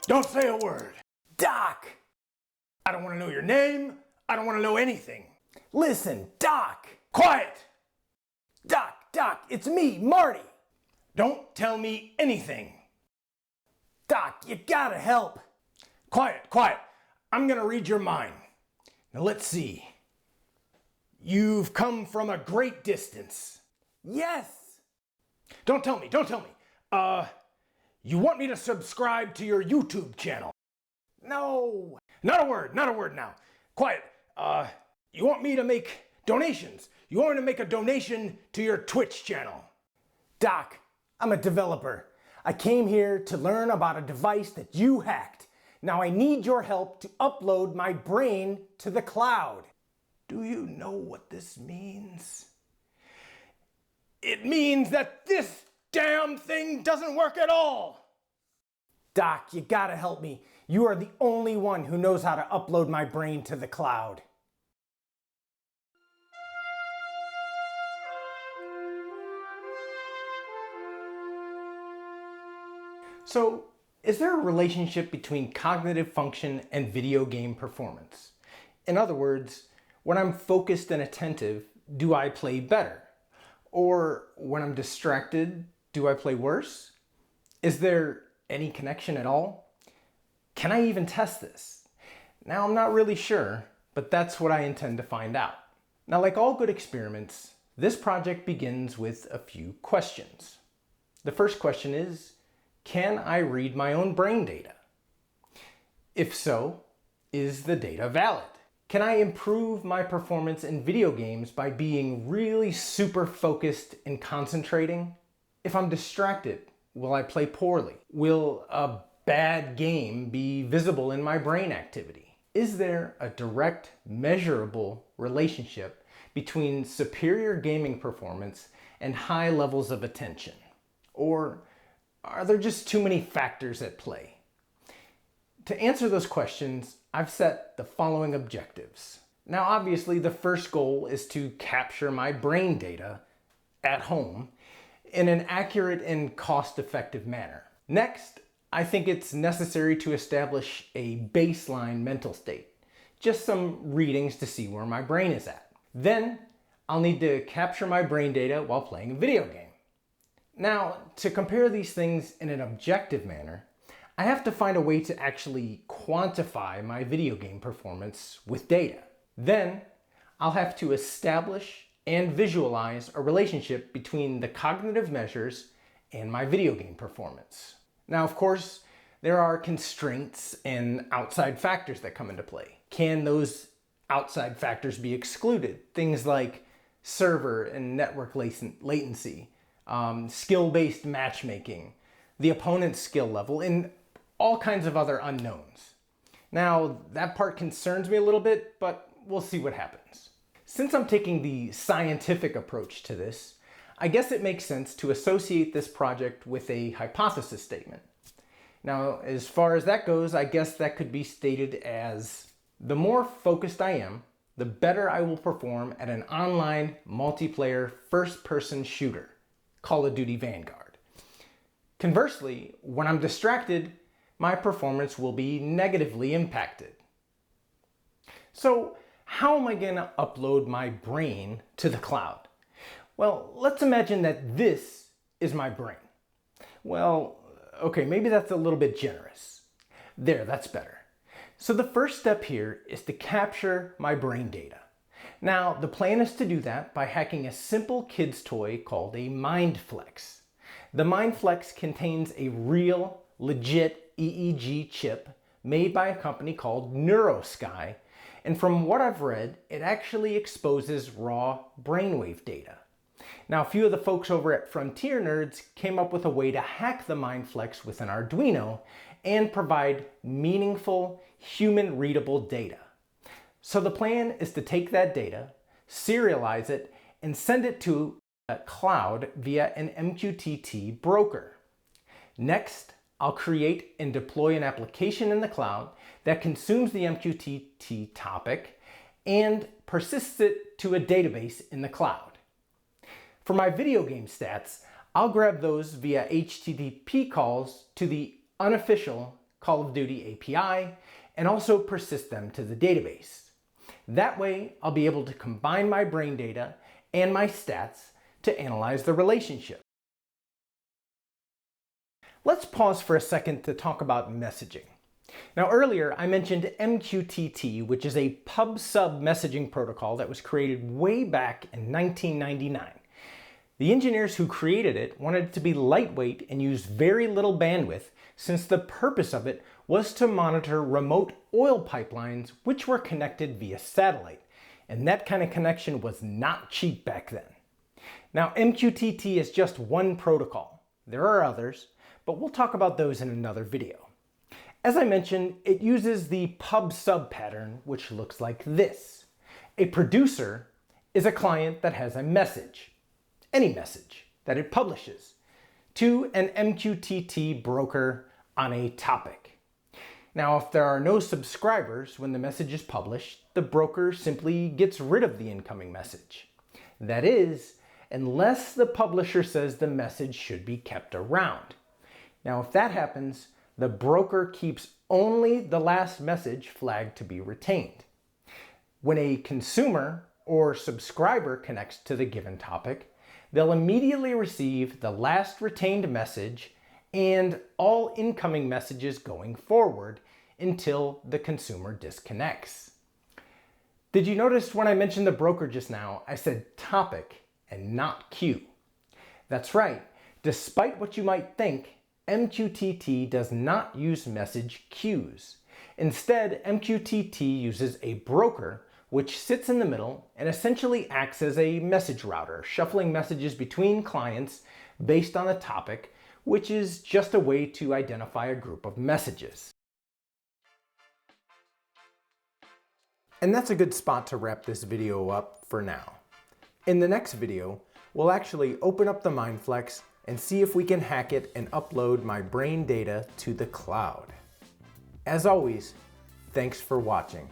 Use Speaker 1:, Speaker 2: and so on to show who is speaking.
Speaker 1: Don't say a word.
Speaker 2: Doc!
Speaker 1: I don't want to know your name. I don't want to know anything.
Speaker 2: Listen, Doc!
Speaker 1: Quiet!
Speaker 2: Doc, it's me, Marty!
Speaker 1: Don't tell me anything.
Speaker 2: Doc, you gotta help.
Speaker 1: Quiet. I'm gonna read your mind. Now let's see. You've come from a great distance.
Speaker 2: Yes!
Speaker 1: Don't tell me. You want me to subscribe to your YouTube channel?
Speaker 2: No!
Speaker 1: Not a word now. Quiet. You want me to make donations? You want me to make a donation to your Twitch channel?
Speaker 2: Doc, I'm a developer. I came here to learn about a device that you hacked. Now I need your help to upload my brain to the cloud.
Speaker 1: Do you know what this means? It means that this damn thing doesn't work at all.
Speaker 2: Doc, you gotta help me. You are the only one who knows how to upload my brain to the cloud.
Speaker 3: So, is there a relationship between cognitive function and video game performance? In other words, when I'm focused and attentive, do I play better? Or when I'm distracted, do I play worse? Is there any connection at all? Can I even test this? Now, I'm not really sure, but that's what I intend to find out. Now, like all good experiments, this project begins with a few questions. The first question is, can I read my own brain data? If so, is the data valid? Can I improve my performance in video games by being really super focused and concentrating? If I'm distracted, will I play poorly? Will a bad game be visible in my brain activity? Is there a direct, measurable relationship between superior gaming performance and high levels of attention? Or are there just too many factors at play? To answer those questions, I've set the following objectives. Now, obviously, the first goal is to capture my brain data at home in an accurate and cost-effective manner. Next, I think it's necessary to establish a baseline mental state, just some readings to see where my brain is at. Then, I'll need to capture my brain data while playing a video game. Now, to compare these things in an objective manner, I have to find a way to actually quantify my video game performance with data. Then, I'll have to establish and visualize a relationship between the cognitive measures and my video game performance. Now, of course, there are constraints and outside factors that come into play. Can those outside factors be excluded? Things like server and network latency, skill-based matchmaking, the opponent's skill level, and all kinds of other unknowns. Now, that part concerns me a little bit, but we'll see what happens. Since I'm taking the scientific approach to this, I guess it makes sense to associate this project with a hypothesis statement. Now, as far as that goes, I guess that could be stated as, the more focused I am, the better I will perform at an online multiplayer first-person shooter, Call of Duty Vanguard. Conversely, when I'm distracted, my performance will be negatively impacted. So, how am I going to upload my brain to the cloud? Well, let's imagine that this is my brain. Well, okay, maybe that's a little bit generous. There, that's better. So the first step here is to capture my brain data. Now, the plan is to do that by hacking a simple kid's toy called a MindFlex. The MindFlex contains a real, legit EEG chip made by a company called NeuroSky, and from what I've read, it actually exposes raw brainwave data. Now, a few of the folks over at Frontier Nerds came up with a way to hack the MindFlex with an Arduino and provide meaningful, human-readable data. So the plan is to take that data, serialize it, and send it to a cloud via an MQTT broker. Next, I'll create and deploy an application in the cloud that consumes the MQTT topic and persists it to a database in the cloud. For my video game stats, I'll grab those via HTTP calls to the unofficial Call of Duty API, and also persist them to the database. That way, I'll be able to combine my brain data and my stats to analyze the relationship. Let's pause for a second to talk about messaging. Now earlier I mentioned MQTT, which is a pub-sub messaging protocol that was created way back in 1999. The engineers who created it wanted it to be lightweight and use very little bandwidth, since the purpose of it was to monitor remote oil pipelines which were connected via satellite. And that kind of connection was not cheap back then. Now MQTT is just one protocol. There are others, but we'll talk about those in another video. As I mentioned, it uses the pub-sub pattern, which looks like this. A producer is a client that has a message, any message that it publishes, to an MQTT broker on a topic. Now, if there are no subscribers when the message is published, the broker simply gets rid of the incoming message. That is, unless the publisher says the message should be kept around. Now, if that happens, the broker keeps only the last message flagged to be retained. When a consumer or subscriber connects to the given topic, they'll immediately receive the last retained message and all incoming messages going forward until the consumer disconnects. Did you notice when I mentioned the broker just now, I said topic and not queue? That's right. Despite what you might think, MQTT does not use message queues. Instead, MQTT uses a broker which sits in the middle and essentially acts as a message router, shuffling messages between clients based on a topic, which is just a way to identify a group of messages. And that's a good spot to wrap this video up for now. In the next video, we'll actually open up the MindFlex and see if we can hack it and upload my brain data to the cloud. As always, thanks for watching.